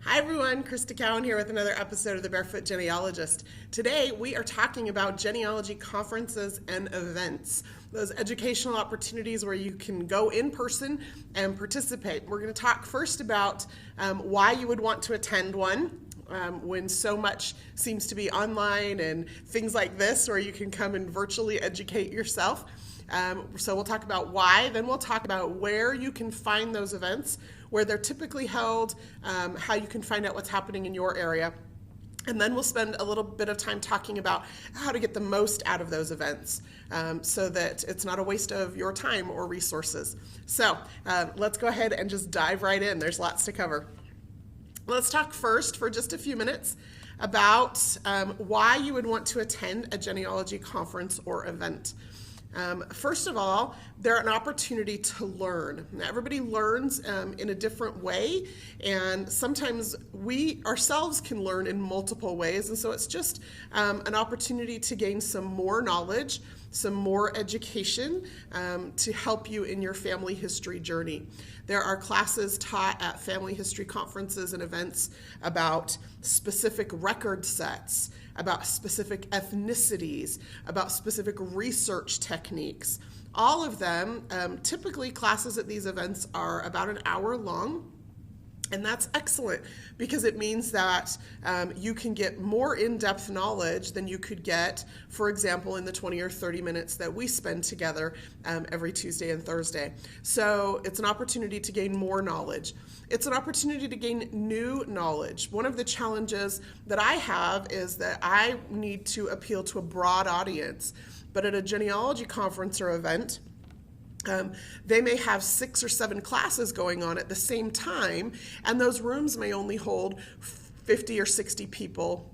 Hi everyone, Crista Cowan here with another episode of The Barefoot Genealogist. Today we are talking about genealogy conferences and events, those educational opportunities where you can go in person and participate. We're going to talk first about why you would want to attend one when so much seems to be online and things like this where you can come and virtually educate yourself. So we'll talk about why, then we'll talk about where you can find those events, where they're typically held, how you can find out what's happening in your area. And then we'll spend a little bit of time talking about how to get the most out of those events so that it's not a waste of your time or resources. So let's go ahead and just dive right in. There's lots to cover. Let's talk first for just a few minutes about why you would want to attend a genealogy conference or event. First of all, they're an opportunity to learn. Now, everybody learns in a different way, and sometimes we ourselves can learn in multiple ways, and so it's just an opportunity to gain some more knowledge, some more education to help you in your family history journey. There are classes taught at family history conferences and events about specific record sets, about specific ethnicities, about specific research techniques. All of them, typically classes at these events are about an hour long. And that's excellent because it means that you can get more in-depth knowledge than you could get, for example, in the 20 or 30 minutes that we spend together every Tuesday and Thursday. So it's an opportunity to gain more knowledge. It's an opportunity to gain new knowledge. One of the challenges that I have is that I need to appeal to a broad audience, but at a genealogy conference or event, they may have 6 or 7 classes going on at the same time, and those rooms may only hold 50 or 60 people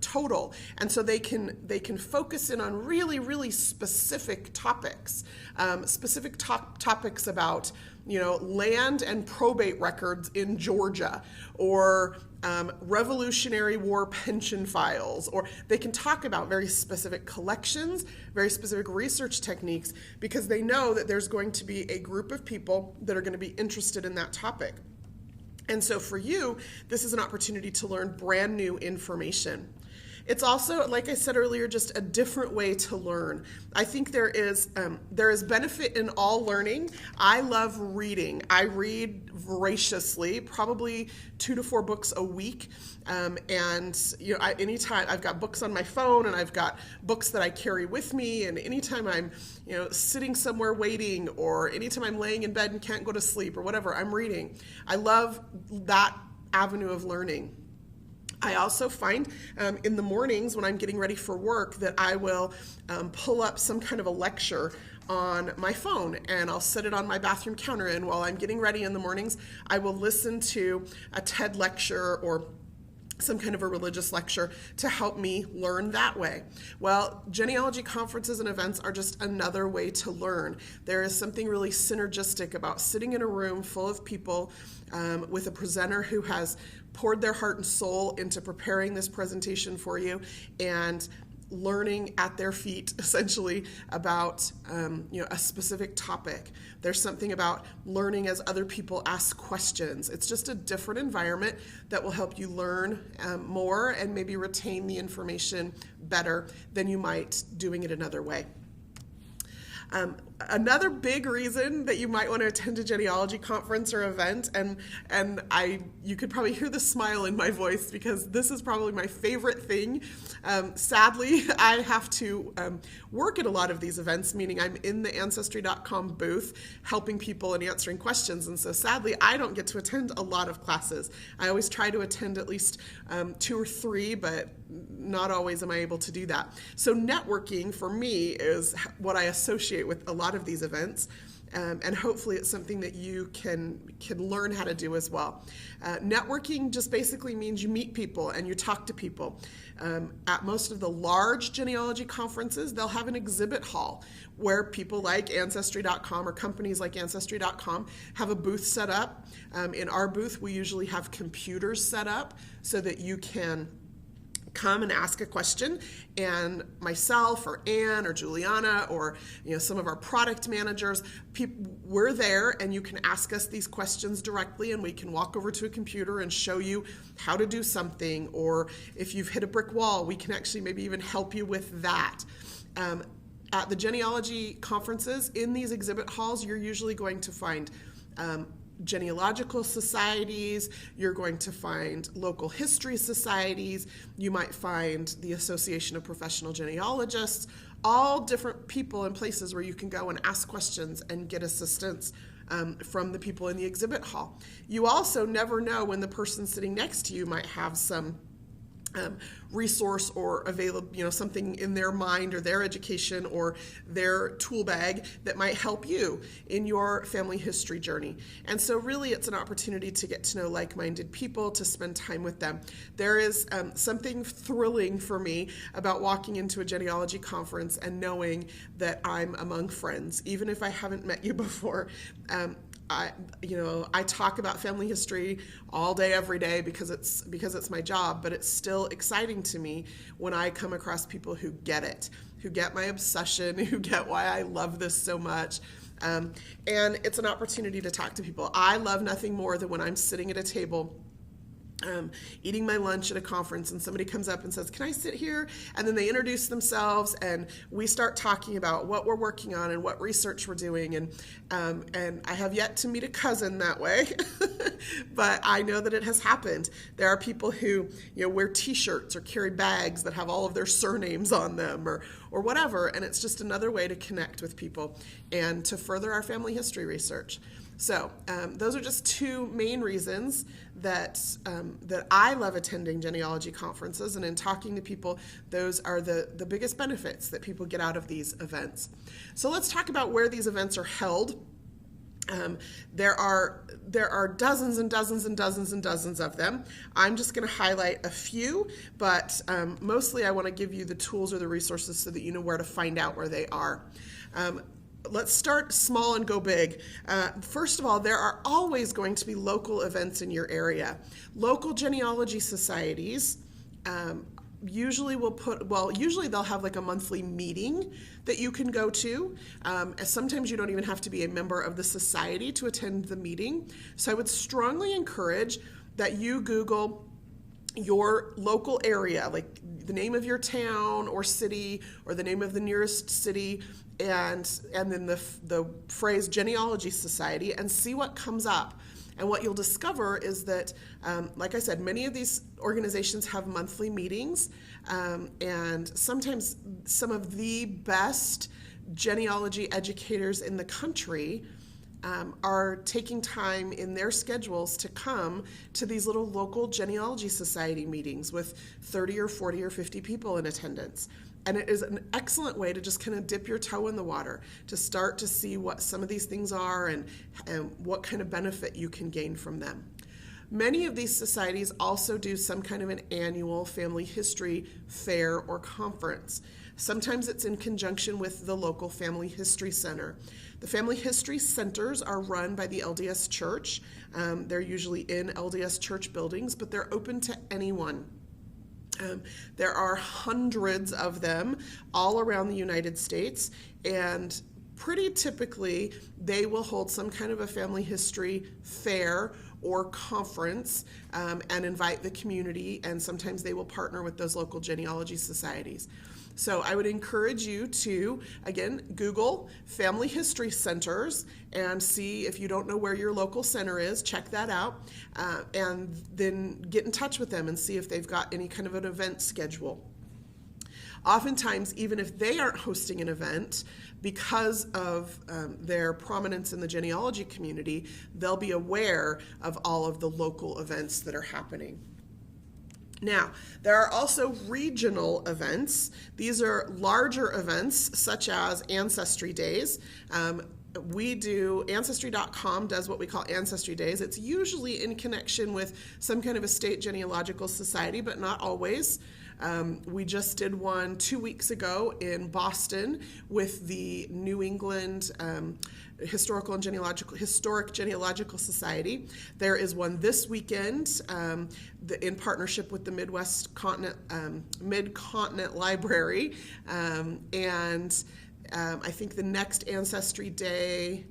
total. And so they can focus in on really specific topics, topics about land and probate records in Georgia, or Revolutionary War pension files, or they can talk about very specific collections, very specific research techniques, because they know that there's going to be a group of people that are going to be interested in that topic. And so for you, this is an opportunity to learn brand new information. It's also, like I said earlier, just a different way to learn. I think there is benefit in all learning. I love reading. I read voraciously, probably 2 to 4 books a week. Anytime I've got books on my phone, and I've got books that I carry with me, and anytime I'm sitting somewhere waiting, or anytime I'm laying in bed and can't go to sleep or whatever, I'm reading. I love that avenue of learning. I also find in the mornings when I'm getting ready for work that I will pull up some kind of a lecture on my phone, and I'll set it on my bathroom counter, and while I'm getting ready in the mornings, I will listen to a TED lecture or some kind of a religious lecture to help me learn that way. Well, genealogy conferences and events are just another way to learn. There is something really synergistic about sitting in a room full of people with a presenter who has poured their heart and soul into preparing this presentation for you, and learning at their feet, essentially, about a specific topic. There's something about learning as other people ask questions. It's just a different environment that will help you learn more and maybe retain the information better than you might doing it another way. Another big reason that you might want to attend a genealogy conference or event, and you could probably hear the smile in my voice because this is probably my favorite thing. Sadly, I have to work at a lot of these events, meaning I'm in the Ancestry.com booth helping people and answering questions, and so sadly I don't get to attend a lot of classes. I always try to attend at least 2 or 3, but not always am I able to do that. So networking for me is what I associate with a lot of these events, and hopefully it's something that you can learn how to do as well. Networking just basically means you meet people and you talk to people. At most of the large genealogy conferences, they'll have an exhibit hall where people like Ancestry.com or companies like Ancestry.com have a booth set up. In our booth, we usually have computers set up so that you can come and ask a question, and myself or Ann or Juliana or some of our product managers, we're there, and you can ask us these questions directly, and we can walk over to a computer and show you how to do something, or if you've hit a brick wall, we can actually maybe even help you with that. At the genealogy conferences, in these exhibit halls, you're usually going to find genealogical societies, you're going to find local history societies, you might find the Association of Professional Genealogists, all different people and places where you can go and ask questions and get assistance from the people in the exhibit hall. You also never know when the person sitting next to you might have some resource or available, something in their mind or their education or their tool bag that might help you in your family history journey. And so really it's an opportunity to get to know like-minded people, to spend time with them. There is something thrilling for me about walking into a genealogy conference and knowing that I'm among friends, even if I haven't met you before. I talk about family history all day, every day because it's my job, but it's still exciting to me when I come across people who get it, who get my obsession, who get why I love this so much. And it's an opportunity to talk to people. I love nothing more than when I'm sitting at a table eating my lunch at a conference and somebody comes up and says, "Can I sit here?" And then they introduce themselves and we start talking about what we're working on and what research we're doing. And I have yet to meet a cousin that way, but I know that it has happened. There are people who wear t-shirts or carry bags that have all of their surnames on them or whatever, and it's just another way to connect with people and to further our family history research. So those are just two main reasons that I love attending genealogy conferences, and in talking to people, those are the biggest benefits that people get out of these events. So let's talk about where these events are held. There are dozens and dozens and dozens and dozens of them. I'm just going to highlight a few, but mostly I want to give you the tools or the resources so that you know where to find out where they are. Let's start small and go big. First of all, there are always going to be local events in your area. Local genealogy societies usually they'll have like a monthly meeting that you can go to. Sometimes you don't even have to be a member of the society to attend the meeting. So I would strongly encourage that you Google your local area, like the name of your town or city or the name of the nearest city, and then the phrase Genealogy Society, and see what comes up. And what you'll discover is that, like I said, many of these organizations have monthly meetings, and sometimes some of the best genealogy educators in the country are taking time in their schedules to come to these little local genealogy society meetings with 30 or 40 or 50 people in attendance. And it is an excellent way to just kind of dip your toe in the water, to start to see what some of these things are and what kind of benefit you can gain from them. Many of these societies also do some kind of an annual family history fair or conference. Sometimes it's in conjunction with the local family history center. The family history centers are run by the LDS Church. They're usually in LDS Church buildings, but they're open to anyone. There are hundreds of them all around the United States, and pretty typically they will hold some kind of a family history fair or conference and invite the community, and sometimes they will partner with those local genealogy societies. So I would encourage you to, again, Google family history centers and see if you don't know where your local center is, check that out, and then get in touch with them and see if they've got any kind of an event schedule. Oftentimes, even if they aren't hosting an event, because of their prominence in the genealogy community, they'll be aware of all of the local events that are happening. Now, there are also regional events. These are larger events, such as Ancestry Days. Ancestry.com does what we call Ancestry Days. It's usually in connection with some kind of a state genealogical society, but not always. We just did one 2 weeks ago in Boston with the New England Historic Genealogical Society. There is one this weekend in partnership with the Mid-Continent Library, and I think the next Ancestry Day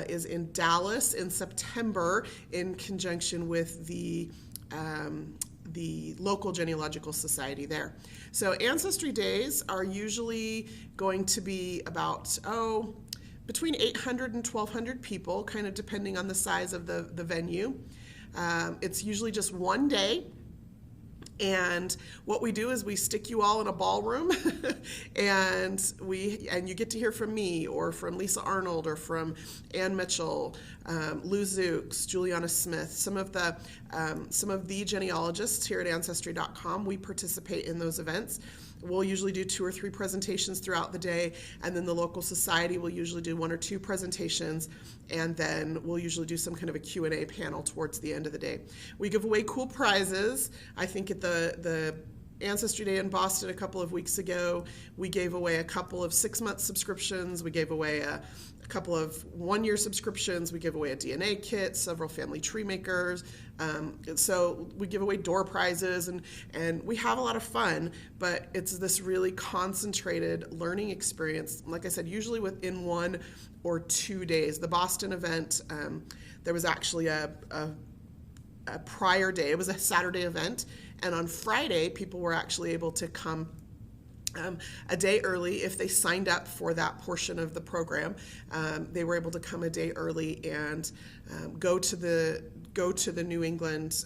is in Dallas in September in conjunction with the local genealogical society there. So Ancestry Days are usually going to be about, between 800 and 1,200 people, kind of depending on the size of the venue. It's usually just one day. And what we do is we stick you all in a ballroom and you get to hear from me or from Lisa Arnold or from Ann Mitchell, Lou Zooks, Juliana Smith, some of the genealogists here at Ancestry.com. We participate in those events. We'll usually do 2 or 3 presentations throughout the day, and then the local society will usually do 1 or 2 presentations, and then we'll usually do some kind of a Q&A panel towards the end of the day. We give away cool prizes. I think at the Ancestry Day in Boston a couple of weeks ago, we gave away a couple of 6-month subscriptions. We gave away a couple of 1-year subscriptions. We give away a DNA kit, several family tree makers. So we give away door prizes, and we have a lot of fun, but it's this really concentrated learning experience. Like I said, usually within 1 or 2 days. The Boston event, there was actually a prior day. It was a Saturday event, and on Friday, people were actually able to come a day early if they signed up for that portion of the program. They were able to come a day early and go to the New England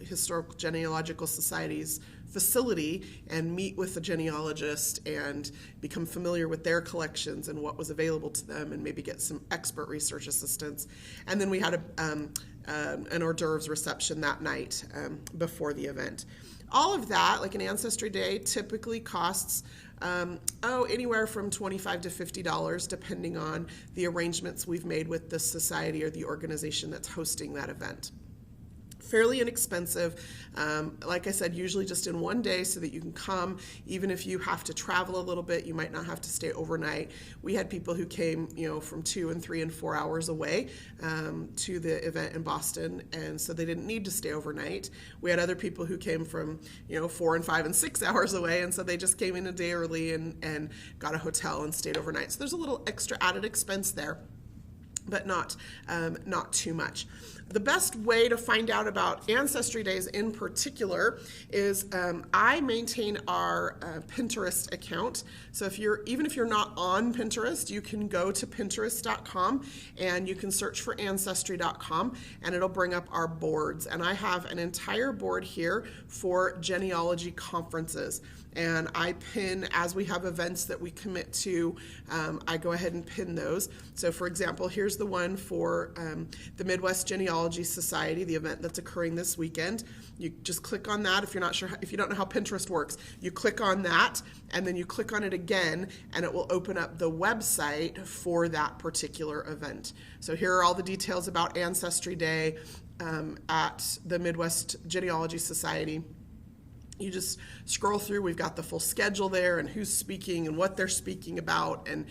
Historic Genealogical Society's facility and meet with the genealogist and become familiar with their collections and what was available to them, and maybe get some expert research assistance. And then we had an hors d'oeuvres reception that night before the event. All of that, like an Ancestry Day, typically costs anywhere from $25 to $50, depending on the arrangements we've made with the society or the organization that's hosting that event. Fairly inexpensive. Like I said, usually just in one day so that you can come. Even if you have to travel a little bit, you might not have to stay overnight. We had people who came, from 2 and 3 and 4 hours away to the event in Boston, and so they didn't need to stay overnight. We had other people who came from, 4 and 5 and 6 hours away, and so they just came in a day early and got a hotel and stayed overnight. So there's a little extra added expense there, but not too much. The best way to find out about Ancestry Days in particular is I maintain our Pinterest account. So even if you're not on Pinterest, you can go to Pinterest.com and you can search for Ancestry.com, and it'll bring up our boards. And I have an entire board here for genealogy conferences. And I pin, as we have events that we commit to, I go ahead and pin those. So for example, here's the one for the Midwest Genealogy Society, the event that's occurring this weekend. You just click on that. If you don't know how Pinterest works, you click on that, and then you click on it again, and it will open up the website for that particular event. So here are all the details about Ancestry Day at the Midwest Genealogy Society. You just scroll through. We've got the full schedule there and who's speaking and what they're speaking about, and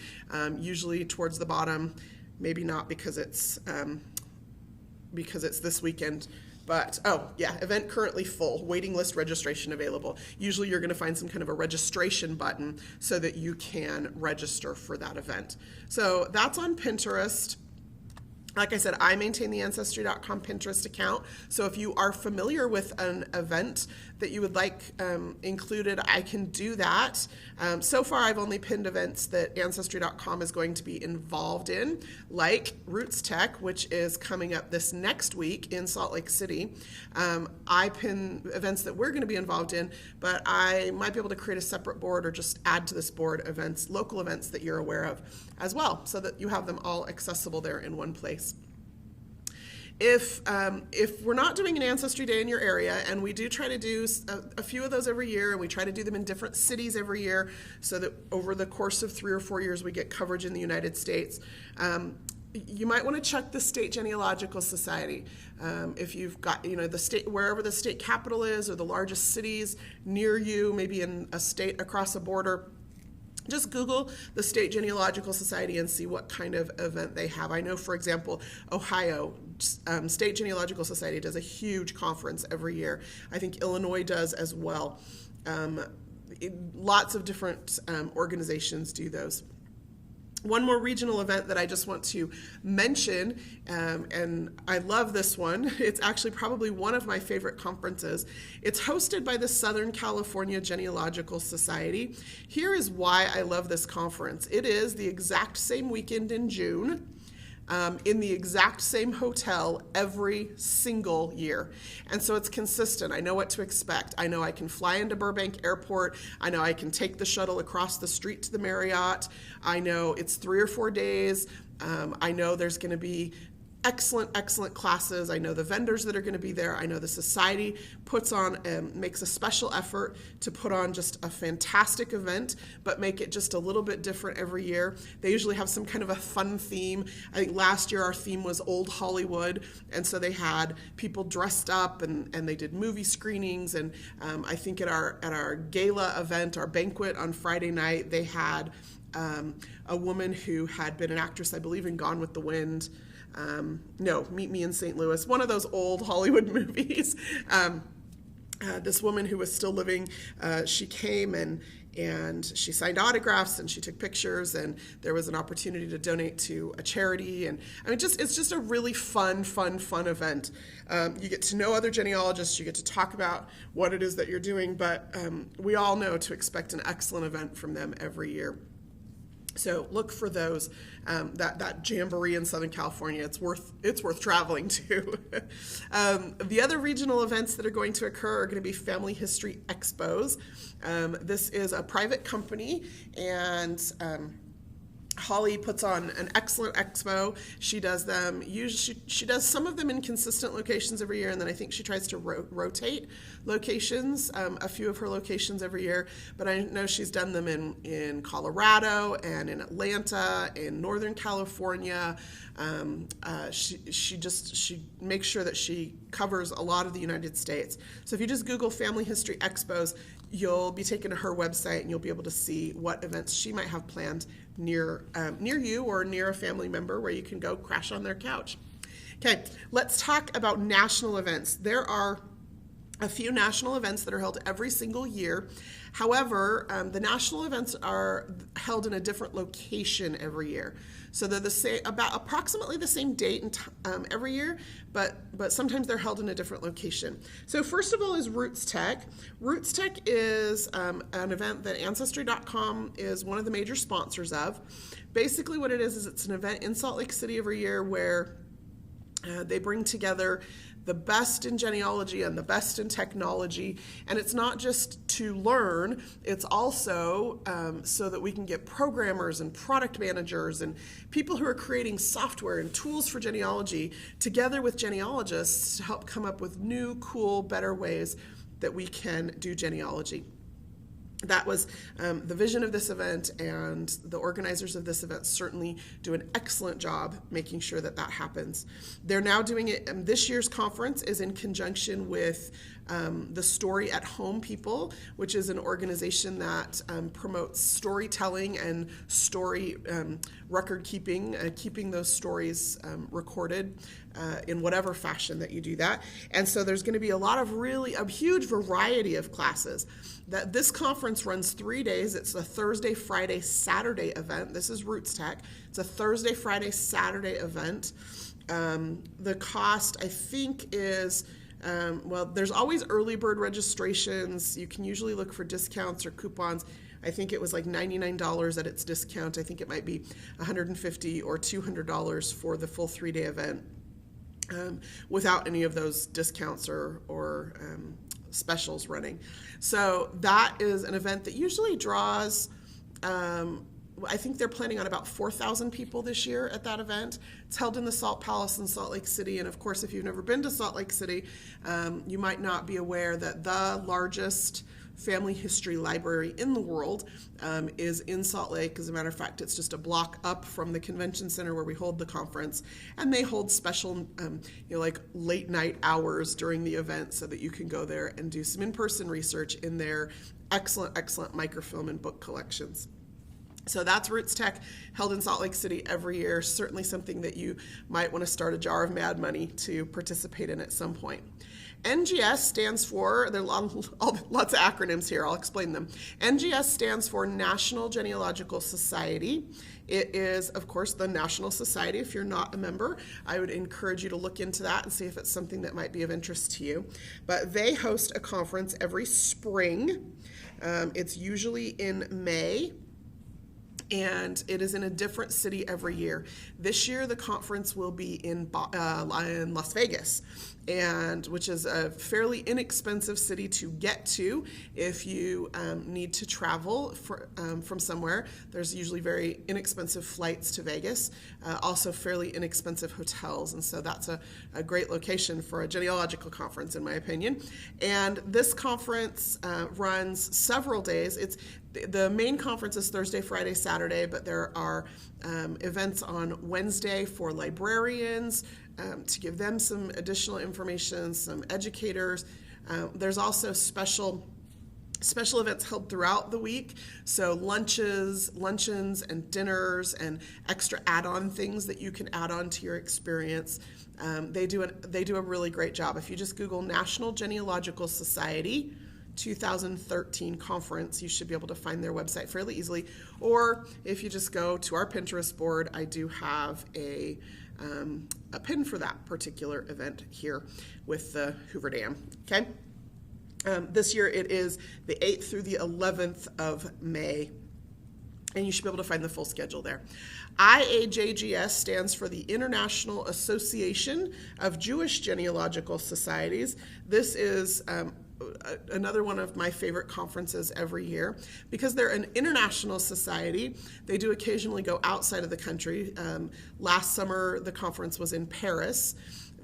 usually towards the bottom, maybe not because it's this weekend, but event currently full, waiting list registration available. Usually you're going to find some kind of a registration button so that you can register for that event. So that's on Pinterest. Like I said, I maintain the Ancestry.com Pinterest account, so if you are familiar with an event that you would like included, I can do that. So far, I've only pinned events that Ancestry.com is going to be involved in, like RootsTech, which is coming up this next week in Salt Lake City. I pin events that we're going to be involved in, but I might be able to create a separate board or just add to this board events, local events that you're aware of as well, so that you have them all accessible there in one place. If we're not doing an Ancestry Day in your area, and we do try to do a few of those every year, and we try to do them in different cities every year, so that over the course of 3 or 4 years we get coverage in the United States. you might want to check the State Genealogical Society. If you've got, the state, wherever the state capital is or the largest cities near you, maybe in a state across a border, just Google the State Genealogical Society and see what kind of event they have. I know, for example, Ohio State Genealogical Society does a huge conference every year. I think Illinois does as well. Lots of different organizations do those. One more regional event that I just want to mention, and I love this one. It's actually probably one of my favorite conferences. It's hosted by the Southern California Genealogical Society. Here is why I love this conference. It is the exact same weekend in June. In the exact same hotel every single year. And so it's consistent. I know what to expect. I know I can fly into Burbank Airport. I know I can take the shuttle across the street to the Marriott. I know it's 3 or 4 days. I know there's going to be excellent classes. I know the vendors that are going to be there. I know the society puts on makes a special effort to put on just a fantastic event, but make it just a little bit different every year. They usually have some kind of a fun theme. I think last year our theme was Old Hollywood, and so they had people dressed up and they did movie screenings. And I think at our gala event, our banquet on Friday night, they had a woman who had been an actress, I believe, in Gone with the Wind. Meet Me in St. Louis, one of those old Hollywood movies. This woman who was still living, she came and she signed autographs and she took pictures, and there was an opportunity to donate to a charity. And I mean, it's just a really fun event. You get to know other genealogists, you get to talk about what it is that you're doing, but we all know to expect an excellent event from them every year. So look for those, that jamboree in Southern California. It's worth traveling to. The other regional events that are going to occur are going to be Family History Expos. This is a private company, and Holly puts on an excellent expo. She does them. She does some of them in consistent locations every year, and then I think she tries to rotate locations, a few of her locations every year. But I know she's done them in Colorado and in Atlanta, in Northern California. She makes sure that she covers a lot of the United States. So if you just Google Family History Expos, you'll be taken to her website and you'll be able to see what events she might have planned near you or near a family member where you can go crash on their couch. Okay, let's talk about national events. There are a few national events that are held every single year. However, the national events are held in a different location every year. So they're the same, about approximately the same date and every year, but sometimes they're held in a different location. So first of all is RootsTech. RootsTech is an event that Ancestry.com is one of the major sponsors of. Basically what it is it's an event in Salt Lake City every year where they bring together the best in genealogy and the best in technology. And it's not just to learn, it's also so that we can get programmers and product managers and people who are creating software and tools for genealogy together with genealogists to help come up with new, cool, better ways that we can do genealogy. That was the vision of this event, and the organizers of this event certainly do an excellent job making sure that happens. They're now doing it, this year's conference is in conjunction with the Story at Home people, which is an organization that promotes storytelling and story record keeping, keeping those stories recorded in whatever fashion that you do that. And so there's going to be a huge variety of classes. This conference runs 3 days. It's a Thursday, Friday, Saturday event. This is RootsTech. It's a Thursday, Friday, Saturday event. The cost, I think, is there's always early bird registrations. You can usually look for discounts or coupons. I think it was like $99 at its discount. I think it might be $150 or $200 for the full 3-day event without any of those discounts or specials running. So that is an event that usually draws, I think they're planning on about 4,000 people this year at that event. It's held in the Salt Palace in Salt Lake City. And of course, if you've never been to Salt Lake City, you might not be aware that the largest family history library in the world, is in Salt Lake. As a matter of fact, it's just a block up from the convention center where we hold the conference, and they hold special, like late night hours during the event so that you can go there and do some in-person research in their excellent microfilm and book collections. So that's RootsTech, held in Salt Lake City every year. Certainly something that you might want to start a jar of mad money to participate in at some point. NGS stands for, there are lots of acronyms here, I'll explain them. NGS stands for National Genealogical Society. It is, of course, the National Society. If you're not a member, I would encourage you to look into that and see if it's something that might be of interest to you. But they host a conference every spring. It's usually in May, and it is in a different city every year. This year, the conference will be in Las Vegas, and which is a fairly inexpensive city to get to if you need to travel from somewhere. There's usually very inexpensive flights to Vegas, also fairly inexpensive hotels, and so that's a great location for a genealogical conference, in my opinion. And this conference runs several days. The main conference is Thursday, Friday, Saturday, but there are events on Wednesday for librarians to give them some additional information, some educators. There's also special events held throughout the week, so luncheons, and dinners, and extra add-on things that you can add on to your experience. They do a really great job. If you just Google National Genealogical Society 2013 conference, you should be able to find their website fairly easily. Or if you just go to our Pinterest board, I do have a pin for that particular event here with the Hoover Dam. Okay. This year it is the 8th through the 11th of May, and you should be able to find the full schedule there. IAJGS stands for the International Association of Jewish Genealogical Societies. This is another one of my favorite conferences every year because they're an international society. They do occasionally go outside of the country. Last summer, the conference was in Paris.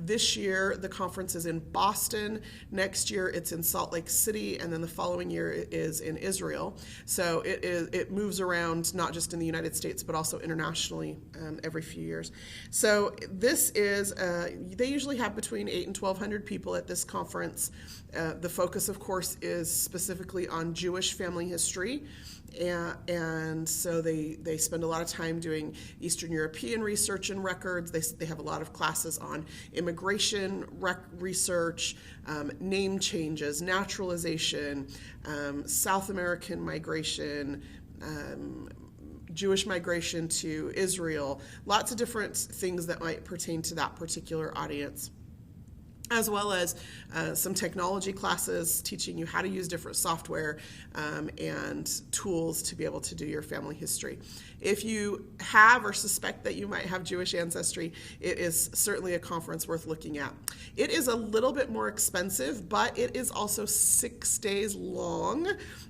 This year, the conference is in Boston. Next year, it's in Salt Lake City, and then the following year it is in Israel. So it moves around not just in the United States, but also internationally every few years. So this is, they usually have between 800 and 1,200 people at this conference. The focus, of course, is specifically on Jewish family history. And so they spend a lot of time doing Eastern European research and records. They have a lot of classes on immigration research, name changes, naturalization, South American migration, Jewish migration to Israel, lots of different things that might pertain to that particular audience, as well as some technology classes teaching you how to use different software and tools to be able to do your family history. If you have or suspect that you might have Jewish ancestry, it is certainly a conference worth looking at. It is a little bit more expensive, but it is also 6 days long.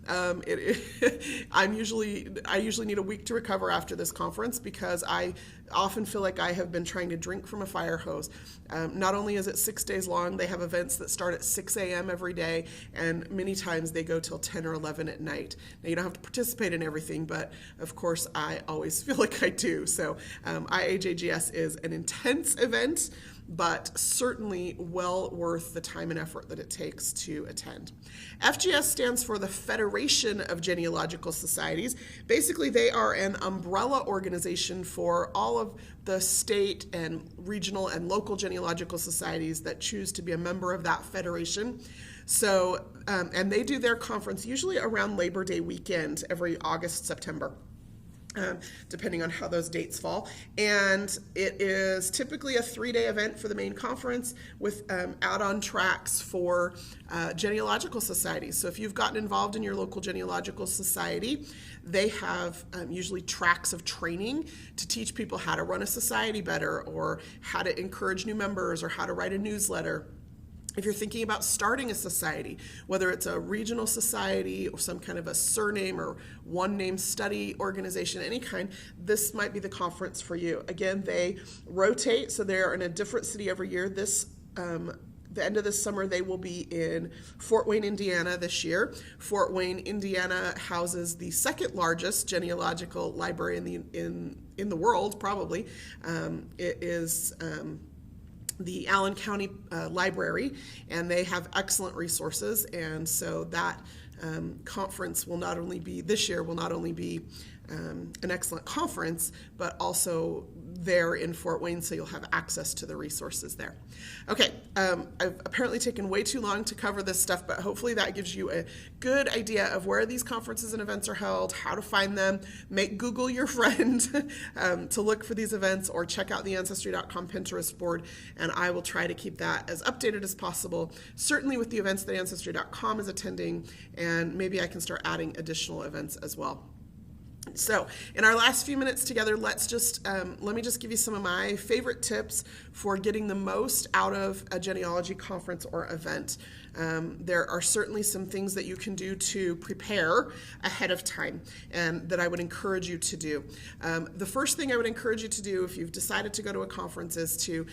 I usually need a week to recover after this conference because I often feel like I have been trying to drink from a fire hose. Not only is it 6 days long, they have events that start at 6 a.m. every day, and many times they go till 10 or 11 at night. Now, you don't have to participate in everything, but of course, I always feel like I do. So IAJGS is an intense event, but certainly well worth the time and effort that it takes to attend. FGS stands for the Federation of Genealogical Societies. Basically, they are an umbrella organization for all of the state and regional and local genealogical societies that choose to be a member of that federation. So, and they do their conference usually around Labor Day weekend every August, September. Depending on how those dates fall. And it is typically a 3-day event for the main conference with add-on tracks for genealogical societies. So if you've gotten involved in your local genealogical society, they have usually tracks of training to teach people how to run a society better, or how to encourage new members, or how to write a newsletter. If you're thinking about starting a society, whether it's a regional society or some kind of a surname or one name study organization, any kind, this might be the conference for you. Again, they rotate, so they're in a different city every year. This the end of this summer, they will be in Fort Wayne, Indiana this year. Fort Wayne, Indiana houses the second largest genealogical library in the world, probably. It is the Allen County Library, and they have excellent resources. And so that conference will not only be this year, will not only be an excellent conference, but also there in Fort Wayne, so you'll have access to the resources there. Okay, I've apparently taken way too long to cover this stuff, but hopefully that gives you a good idea of where these conferences and events are held, how to find them. Make Google your friend to look for these events, or check out the Ancestry.com Pinterest board, and I will try to keep that as updated as possible, certainly with the events that Ancestry.com is attending, and maybe I can start adding additional events as well. So in our last few minutes together, let me just give you some of my favorite tips for getting the most out of a genealogy conference or event. There are certainly some things that you can do to prepare ahead of time, and that I would encourage you to do. The first thing I would encourage you to do if you've decided to go to a conference is to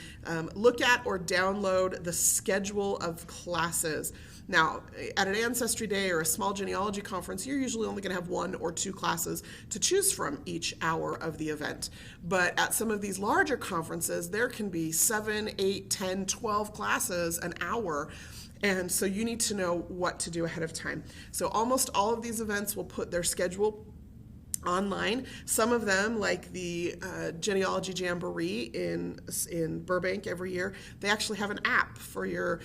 look at or download the schedule of classes. Now, at an Ancestry Day or a small genealogy conference, you're usually only going to have 1 or 2 classes to choose from each hour of the event. But at some of these larger conferences, there can be 7, 8, 10, 12 classes an hour. And so you need to know what to do ahead of time. So almost all of these events will put their schedule online. Some of them, like the Genealogy Jamboree in Burbank every year, they actually have an app for your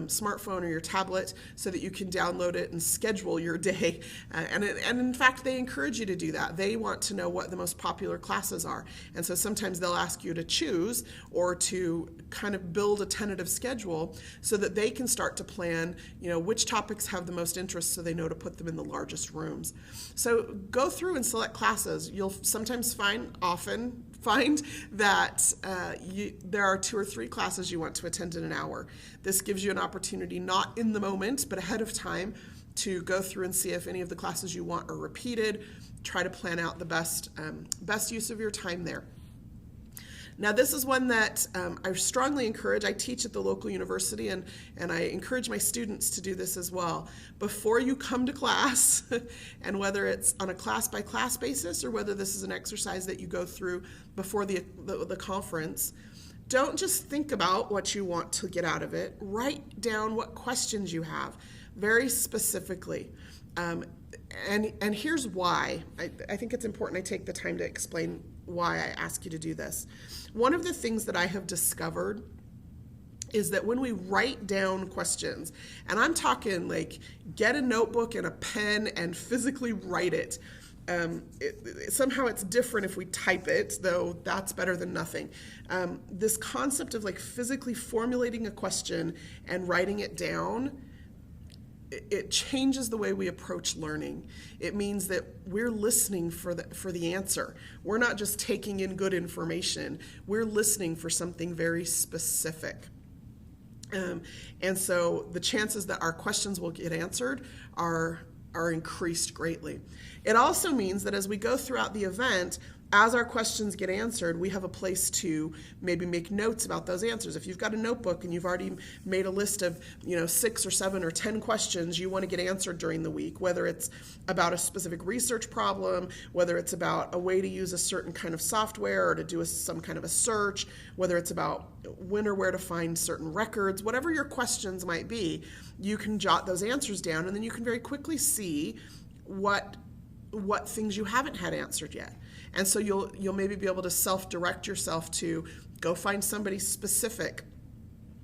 smartphone or your tablet so that you can download it and schedule your day. And in fact, they encourage you to do that. They want to know what the most popular classes are. And so sometimes they'll ask you to choose or to kind of build a tentative schedule so that they can start to plan, which topics have the most interest so they know to put them in the largest rooms. So go through and select classes. You'll sometimes often find that there are 2 or 3 classes you want to attend in an hour. This gives you an opportunity, not in the moment, but ahead of time, to go through and see if any of the classes you want are repeated. Try to plan out the best use of your time there. Now, this is one that I strongly encourage. I teach at the local university, and I encourage my students to do this as well. Before you come to class, and whether it's on a class-by-class basis or whether this is an exercise that you go through before the conference, don't just think about what you want to get out of it. Write down what questions you have very specifically. And here's why. I think it's important I take the time to explain why I ask you to do this. One of the things that I have discovered is that when we write down questions, and I'm talking like get a notebook and a pen and physically write it. Somehow it's different if we type it, though that's better than nothing. This concept of like physically formulating a question and writing it down, it changes the way we approach learning. It means that we're listening for the answer. We're not just taking in good information. We're listening for something very specific. And so the chances that our questions will get answered are increased greatly. It also means that as we go throughout the event, as our questions get answered, we have a place to maybe make notes about those answers. If you've got a notebook and you've already made a list of 6 or 7 or 10 questions you want to get answered during the week, whether it's about a specific research problem, whether it's about a way to use a certain kind of software or to do some kind of a search, whether it's about when or where to find certain records, whatever your questions might be, you can jot those answers down, and then you can very quickly see what things you haven't had answered yet. And so you'll maybe be able to self-direct yourself to go find somebody specific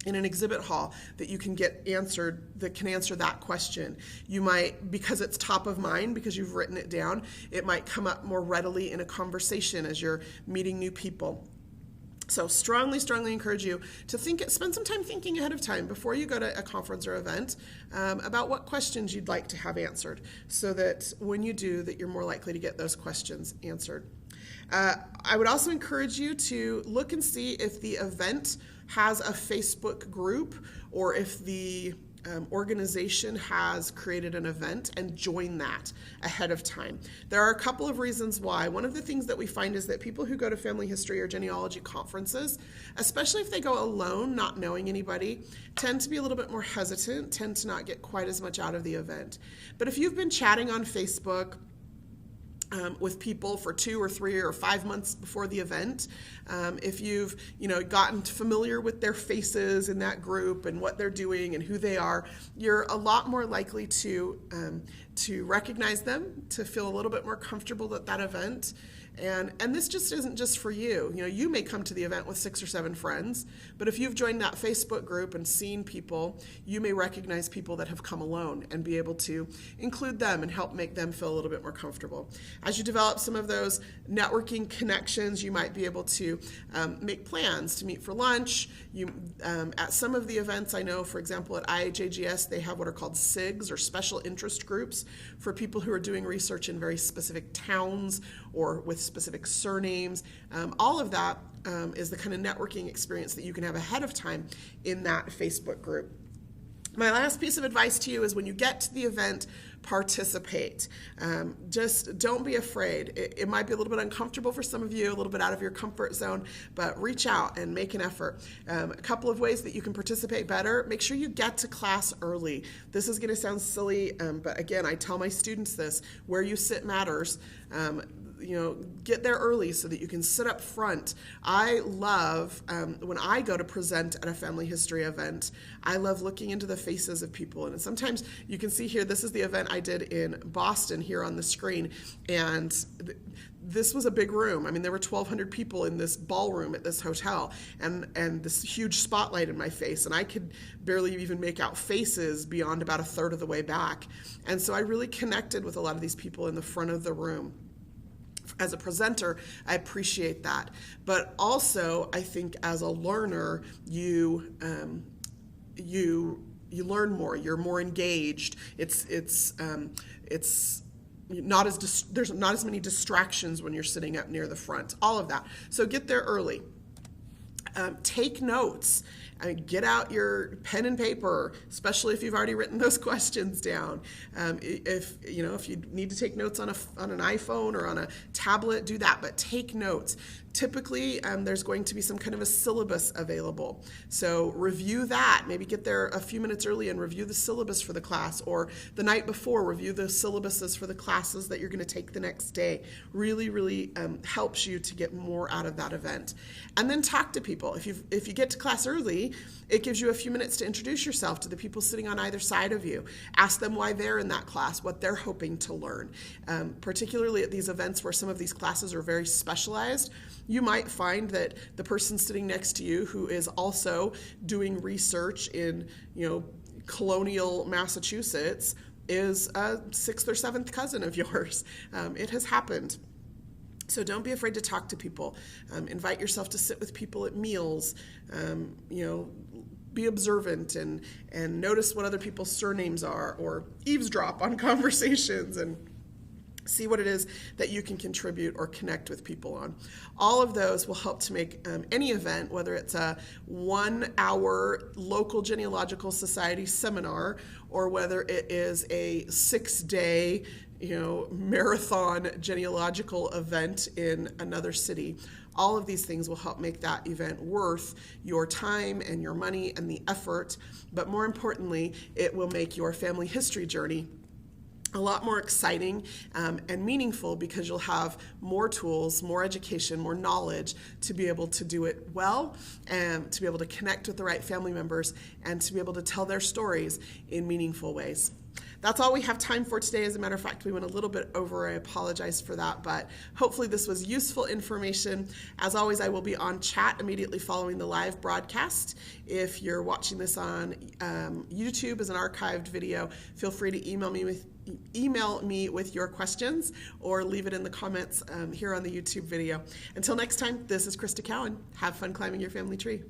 in an exhibit hall that you can get answered, that can answer that question. You might, because it's top of mind, because you've written it down, it might come up more readily in a conversation as you're meeting new people. So strongly encourage you to spend some time thinking ahead of time before you go to a conference or event about what questions you'd like to have answered, so that when you do, that you're more likely to get those questions answered. I would also encourage you to look and see if the event has a Facebook group, or if the organization has created an event, and join that ahead of time. There are a couple of reasons why. One of the things that we find is that people who go to family history or genealogy conferences, especially if they go alone, not knowing anybody, tend to be a little bit more hesitant, tend to not get quite as much out of the event. But if you've been chatting on Facebook, with people for 2 or 3 or 5 months before the event, if you've gotten familiar with their faces in that group and what they're doing and who they are, you're a lot more likely to recognize them, to feel a little bit more comfortable at that event. And this just isn't just for you. You may come to the event with 6 or 7 friends, but if you've joined that Facebook group and seen people, you may recognize people that have come alone and be able to include them and help make them feel a little bit more comfortable. As you develop some of those networking connections, you might be able to make plans to meet for lunch. At some of the events, I know, for example, at IHAGS, they have what are called SIGs, or special interest groups, for people who are doing research in very specific towns or with specific surnames. All of that is the kind of networking experience that you can have ahead of time in that Facebook group. My last piece of advice to you is when you get to the event, participate. Just don't be afraid. It might be a little bit uncomfortable for some of you, a little bit out of your comfort zone, but reach out and make an effort. A couple of ways that you can participate better: make sure you get to class early. This is going to sound silly, but again, I tell my students this: where you sit matters. Get there early so that you can sit up front. I love, when I go to present at a family history event, I love looking into the faces of people. And sometimes you can see here, this is the event I did in Boston here on the screen. And this was a big room. I mean, there were 1,200 people in this ballroom at this hotel, and this huge spotlight in my face, and I could barely even make out faces beyond about a third of the way back. And so I really connected with a lot of these people in the front of the room. As a presenter, I appreciate that. But also, I think as a learner, you learn more. You're more engaged. It's not as there's not as many distractions when you're sitting up near the front. All of that. So get there early. Take notes. Get out your pen and paper, especially if you've already written those questions down. If you need to take notes on an iPhone or on a tablet, do that. But take notes. Typically, there's going to be some kind of a syllabus available. So review that. Maybe get there a few minutes early and review the syllabus for the class, or the night before, review the syllabuses for the classes that you're going to take the next day. Really, really helps you to get more out of that event. And then talk to people. If you get to class early, it gives you a few minutes to introduce yourself to the people sitting on either side of you. Ask them why they're in that class, what they're hoping to learn. Particularly at these events where some of these classes are very specialized, you might find that the person sitting next to you who is also doing research in, colonial Massachusetts is a 6th or 7th cousin of yours. It has happened. So don't be afraid to talk to people. Invite yourself to sit with people at meals. Be observant and notice what other people's surnames are, or eavesdrop on conversations and see what it is that you can contribute or connect with people on. All of those will help to make any event, whether it's a 1-hour local genealogical society seminar, or whether it is a 6-day marathon genealogical event in another city. All of these things will help make that event worth your time and your money and the effort. But more importantly, it will make your family history journey a lot more exciting and meaningful, because you'll have more tools, more education, more knowledge to be able to do it well, and to be able to connect with the right family members, and to be able to tell their stories in meaningful ways. That's all we have time for today. As a matter of fact, we went a little bit over. I apologize for that, but hopefully this was useful information. As always, I will be on chat immediately following the live broadcast. If you're watching this on YouTube as an archived video, feel free to email me with your questions, or leave it in the comments here on the YouTube video. Until next time, this is Crista Cowan. Have fun climbing your family tree.